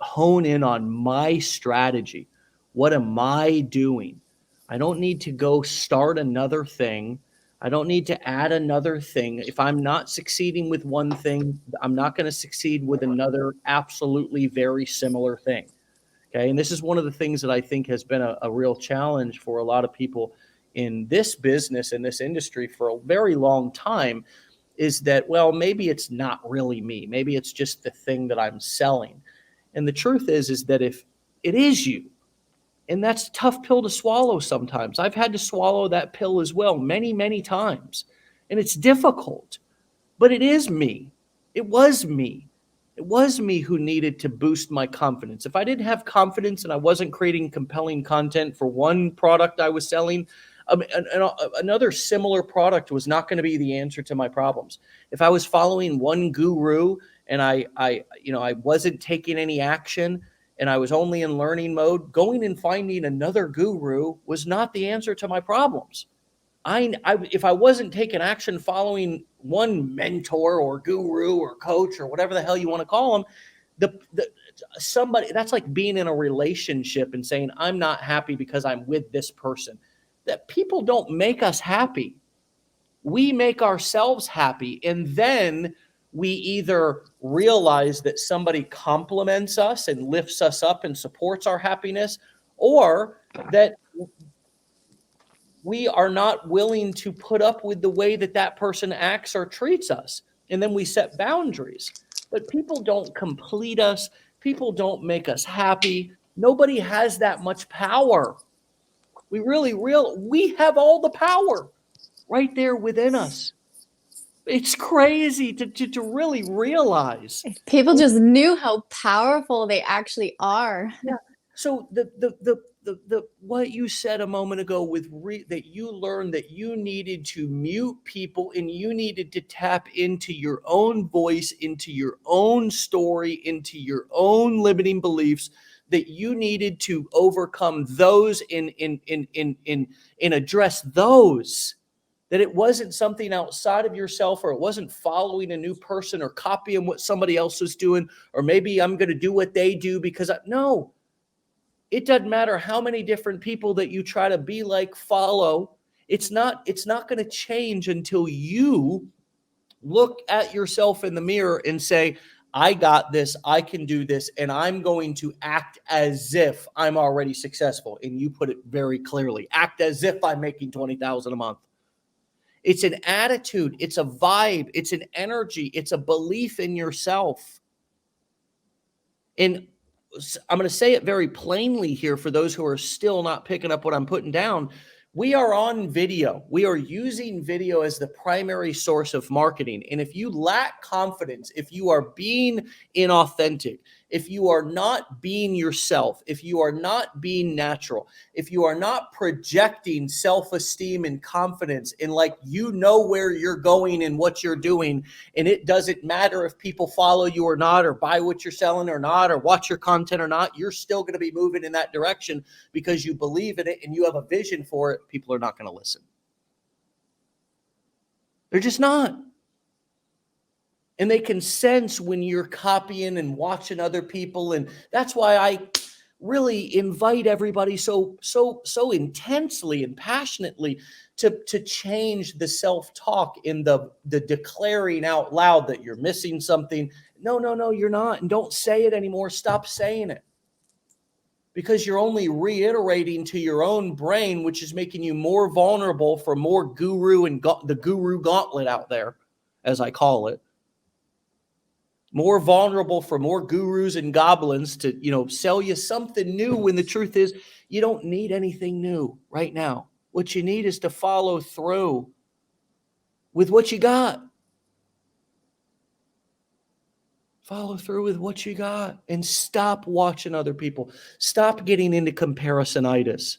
hone in on my strategy. What am I doing? I don't need to go start another thing. I don't need to add another thing. If I'm not succeeding with one thing, I'm not going to succeed with another absolutely very similar thing. Okay. And this is one of the things that I think has been a real challenge for a lot of people in this business, in this industry for a very long time, is that, well, maybe it's not really me. Maybe it's just the thing that I'm selling. And the truth is that if it is you, and that's a tough pill to swallow sometimes. I've had to swallow that pill as well many, many times. And it's difficult, but it is me. It was me. It was me who needed to boost my confidence. If I didn't have confidence and I wasn't creating compelling content for one product I was selling, another similar product was not going to be the answer to my problems. If I was following one guru and I wasn't taking any action and I was only in learning mode, going and finding another guru was not the answer to my problems. If I wasn't taking action following one mentor or guru or coach or whatever the hell you want to call them, somebody, that's like being in a relationship and saying, I'm not happy because I'm with this person. That people don't make us happy. We make ourselves happy. And then we either realize that somebody compliments us and lifts us up and supports our happiness, or that we are not willing to put up with the way that that person acts or treats us. And then we set boundaries. But people don't complete us. People don't make us happy. Nobody has that much power. We have all the power right there within us. It's crazy to really realize. If people just knew how powerful they actually are. Yeah. So the what you said a moment ago with that you learned that you needed to mute people and you needed to tap into your own voice, into your own story, into your own limiting beliefs, that you needed to overcome those and address those. That it wasn't something outside of yourself, or it wasn't following a new person or copying what somebody else was doing, or maybe I'm going to do what they do because no. It doesn't matter how many different people that you try to be like, follow. It's not going to change until you look at yourself in the mirror and say, I got this, I can do this, and I'm going to act as if I'm already successful. And you put it very clearly, act as if I'm making $20,000 a month. It's an attitude, it's a vibe, it's an energy, it's a belief in yourself. And I'm going to say it very plainly here for those who are still not picking up what I'm putting down. We are on video. We are using video as the primary source of marketing. And if you lack confidence, if you are being inauthentic, if you are not being yourself, if you are not being natural, if you are not projecting self-esteem and confidence and like you know where you're going and what you're doing, and it doesn't matter if people follow you or not, or buy what you're selling or not, or watch your content or not, you're still going to be moving in that direction because you believe in it and you have a vision for it. People are not going to listen. They're just not. And they can sense when you're copying and watching other people. And that's why I really invite everybody so intensely and passionately to change the self-talk in the declaring out loud that you're missing something. No, you're not. And don't say it anymore. Stop saying it. Because you're only reiterating to your own brain, which is making you more vulnerable for more guru and the guru gauntlet out there, as I call it. More vulnerable for more gurus and goblins to, sell you something new when the truth is you don't need anything new right now. What you need is to follow through with what you got. Follow through with what you got and stop watching other people. Stop getting into comparisonitis.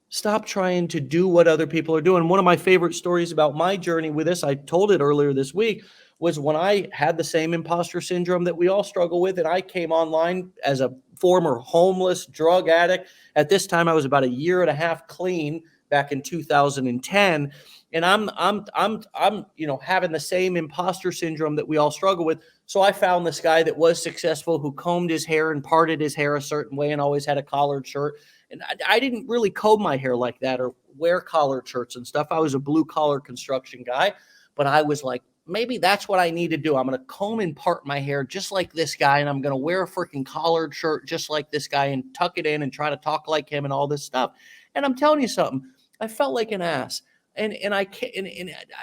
Stop trying to do what other people are doing. One of my favorite stories about my journey with this, I told it earlier this week, was when I had the same imposter syndrome that we all struggle with. And I came online as a former homeless drug addict. At this time, I was about a year and a half clean back in 2010. And I'm having the same imposter syndrome that we all struggle with. So I found this guy that was successful, who combed his hair and parted his hair a certain way and always had a collared shirt. And I didn't really comb my hair like that or wear collared shirts and stuff. I was a blue collar construction guy, but I was like, maybe that's what I need to do. I'm going to comb and part my hair just like this guy. And I'm going to wear a freaking collared shirt just like this guy and tuck it in and try to talk like him and all this stuff. And I'm telling you something, I felt like an ass. And I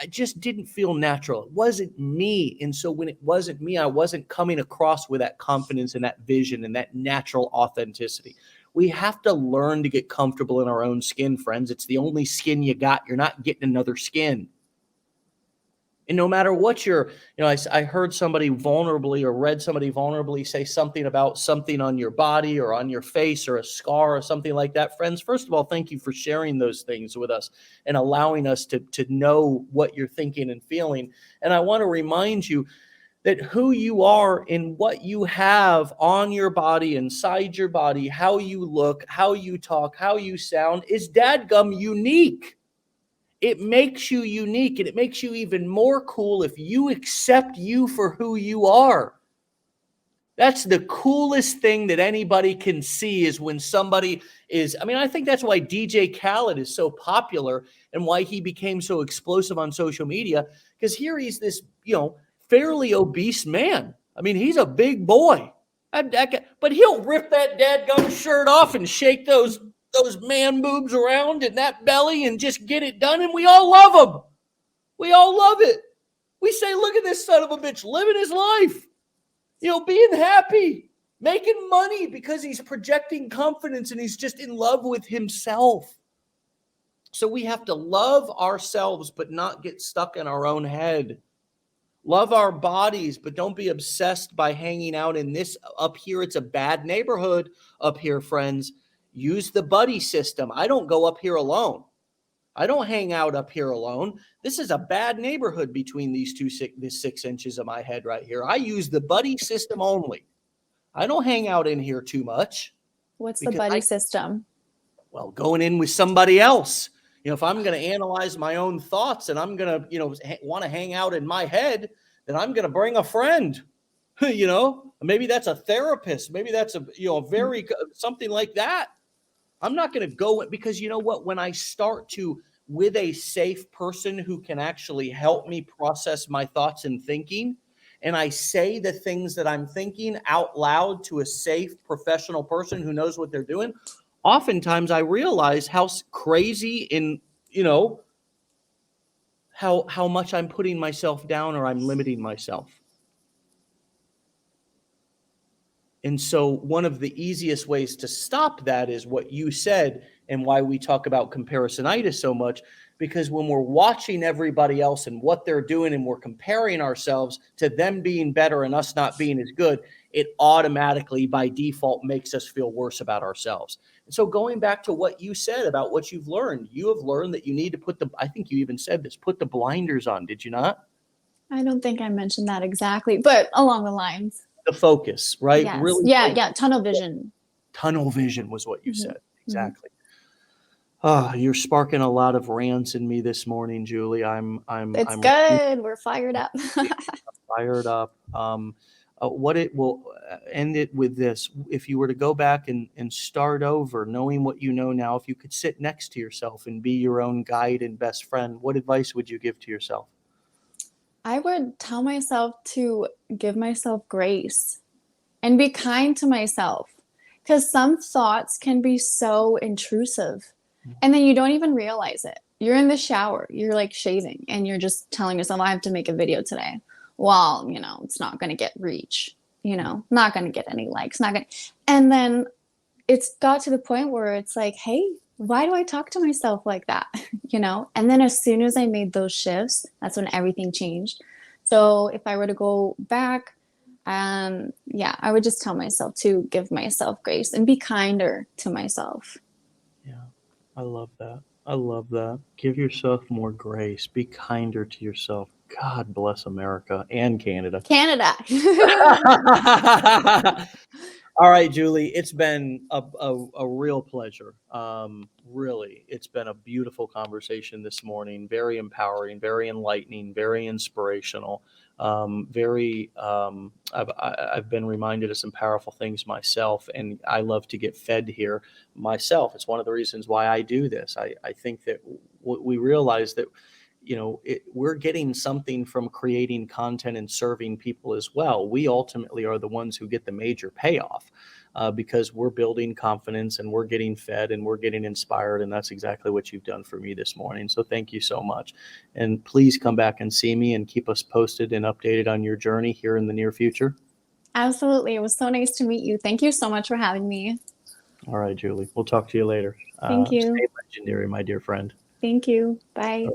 just didn't feel natural. It wasn't me. And so when it wasn't me, I wasn't coming across with that confidence and that vision and that natural authenticity. We have to learn to get comfortable in our own skin, friends. It's the only skin you got. You're not getting another skin. And no matter what I heard somebody vulnerably or read somebody vulnerably say something about something on your body or on your face or a scar or something like that. Friends, first of all, thank you for sharing those things with us and allowing us to know what you're thinking and feeling. And I want to remind you that who you are and what you have on your body, inside your body, how you look, how you talk, how you sound is dadgum unique. It makes you unique, and it makes you even more cool if you accept you for who you are. That's the coolest thing that anybody can see is when somebody is, I think that's why DJ Khaled is so popular and why he became so explosive on social media, because here he's this, fairly obese man. He's a big boy, but he'll rip that dadgum shirt off and shake those man boobs around and that belly and just get it done. And we all love him. We all love it. We say, look at this son of a bitch living his life, being happy, making money because he's projecting confidence and he's just in love with himself. So we have to love ourselves, but not get stuck in our own head. Love our bodies, but don't be obsessed by hanging out in this up here. It's a bad neighborhood up here, friends. Use the buddy system. I don't go up here alone. I don't hang out up here alone. This is a bad neighborhood between this 6 inches of my head right here. I use the buddy system only. I don't hang out in here too much. What's the buddy system? Well, going in with somebody else. If I'm going to analyze my own thoughts and I'm going to, want to hang out in my head, then I'm going to bring a friend. Maybe that's a therapist. Maybe that's a very something like that. I'm not going to go because you know what? When I start to with a safe person who can actually help me process my thoughts and thinking, and I say the things that I'm thinking out loud to a safe professional person who knows what they're doing, oftentimes I realize how crazy and, how much I'm putting myself down or I'm limiting myself. And so one of the easiest ways to stop that is what you said and why we talk about comparisonitis so much, because when we're watching everybody else and what they're doing and we're comparing ourselves to them being better and us not being as good, it automatically by default makes us feel worse about ourselves. And so going back to what you said about what you've learned, you have learned that you need to I think you even said this, put the blinders on. Did you not? I don't think I mentioned that exactly, but along the lines. The focus, right? Yes. Really. Yeah. Tunnel vision. Tunnel vision was what you said. Exactly. You're sparking a lot of rants in me this morning, Julie. It's good. We're fired up. Fired up. What it will end it with this. If you were to go back and start over, knowing what you know now, if you could sit next to yourself and be your own guide and best friend, what advice would you give to yourself? I would tell myself to give myself grace and be kind to myself, because some thoughts can be so intrusive and then you don't even realize it. You're in the shower, you're like shaving and you're just telling yourself, I have to make a video today. Well, it's not going to get reach, not going to get any likes, and then it's got to the point where it's like, hey, why do I talk to myself like that? And then as soon as I made those shifts, that's when everything changed. So if I were to go back, Yeah, I would just tell myself to give myself grace and be kinder to myself. Yeah, I love that. I love that. Give yourself more grace. Be kinder to yourself. God bless America and Canada. Canada. All right, Julie, it's been a real pleasure. Really, it's been a beautiful conversation this morning. Very empowering, very enlightening, very inspirational. I've been reminded of some powerful things myself, and I love to get fed here myself. It's one of the reasons why I do this. I think that we realize that we're getting something from creating content and serving people as well. We ultimately are the ones who get the major payoff because we're building confidence and we're getting fed and we're getting inspired. And that's exactly what you've done for me this morning. So thank you so much. And please come back and see me and keep us posted and updated on your journey here in the near future. Absolutely. It was so nice to meet you. Thank you so much for having me. All right, Julie. We'll talk to you later. Thank you. Stay legendary, my dear friend. Thank you. Bye.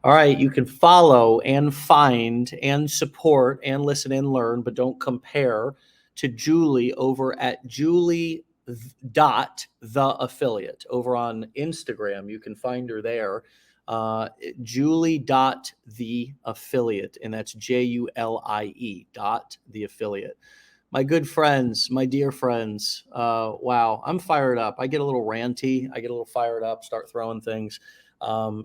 All right, you can follow and find and support and listen and learn, but don't compare to Julie over at Julie.the_affiliate over on Instagram. You can find her there, Julie.the_affiliate, and that's JULIE.the_affiliate. My good friends, my dear friends, wow, I'm fired up. I get a little ranty. I get a little fired up, start throwing things.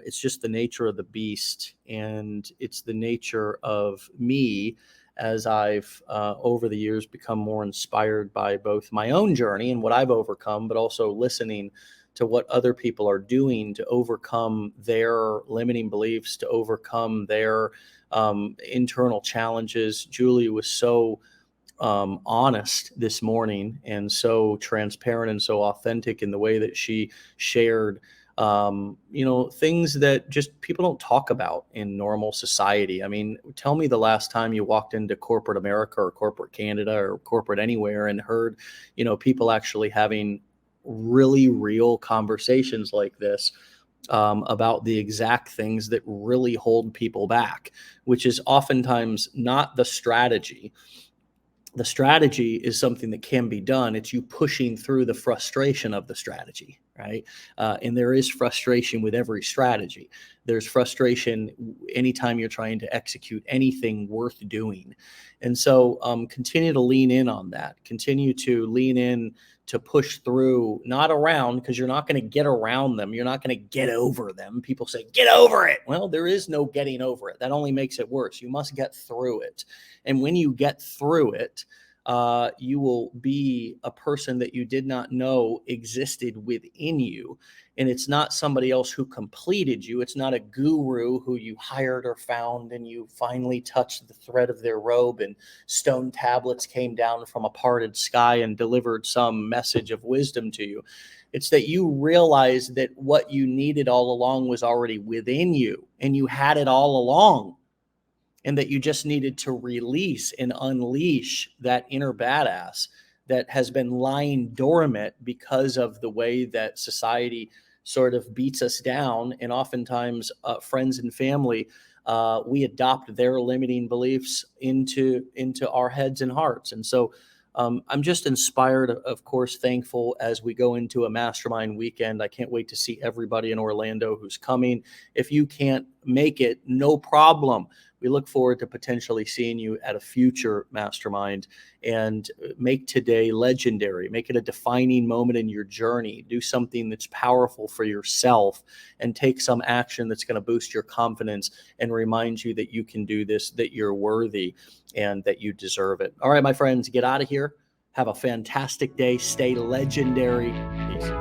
It's just the nature of the beast, and it's the nature of me as I've over the years become more inspired by both my own journey and what I've overcome, but also listening to what other people are doing to overcome their limiting beliefs, to overcome their internal challenges. Julie was so honest this morning and so transparent and so authentic in the way that she shared things that just people don't talk about in normal society. I mean, tell me the last time you walked into corporate America or corporate Canada or corporate anywhere and heard, people actually having really real conversations like this about the exact things that really hold people back, which is oftentimes not the strategy. The strategy is something that can be done. It's you pushing through the frustration of the strategy, right? And there is frustration with every strategy. There's frustration anytime you're trying to execute anything worth doing. And so continue to lean in on that. Continue to lean in to push through, not around, because you're not going to get around them. You're not going to get over them. People say, get over it. Well, there is no getting over it. That only makes it worse. You must get through it. And when you get through it, you will be a person that you did not know existed within you. And it's not somebody else who completed you. It's not a guru who you hired or found and you finally touched the thread of their robe and stone tablets came down from a parted sky and delivered some message of wisdom to you. It's that you realize that what you needed all along was already within you and you had it all along. And that you just needed to release and unleash that inner badass that has been lying dormant because of the way that society sort of beats us down. And oftentimes friends and family, we adopt their limiting beliefs into our heads and hearts. And so I'm just inspired, of course, thankful as we go into a mastermind weekend. I can't wait to see everybody in Orlando who's coming. If you can't make it, no problem. We look forward to potentially seeing you at a future mastermind, and make today legendary. Make it a defining moment in your journey. Do something that's powerful for yourself and take some action that's going to boost your confidence and remind you that you can do this, that you're worthy, and that you deserve it. All right, my friends, get out of here. Have a fantastic day. Stay legendary. Peace.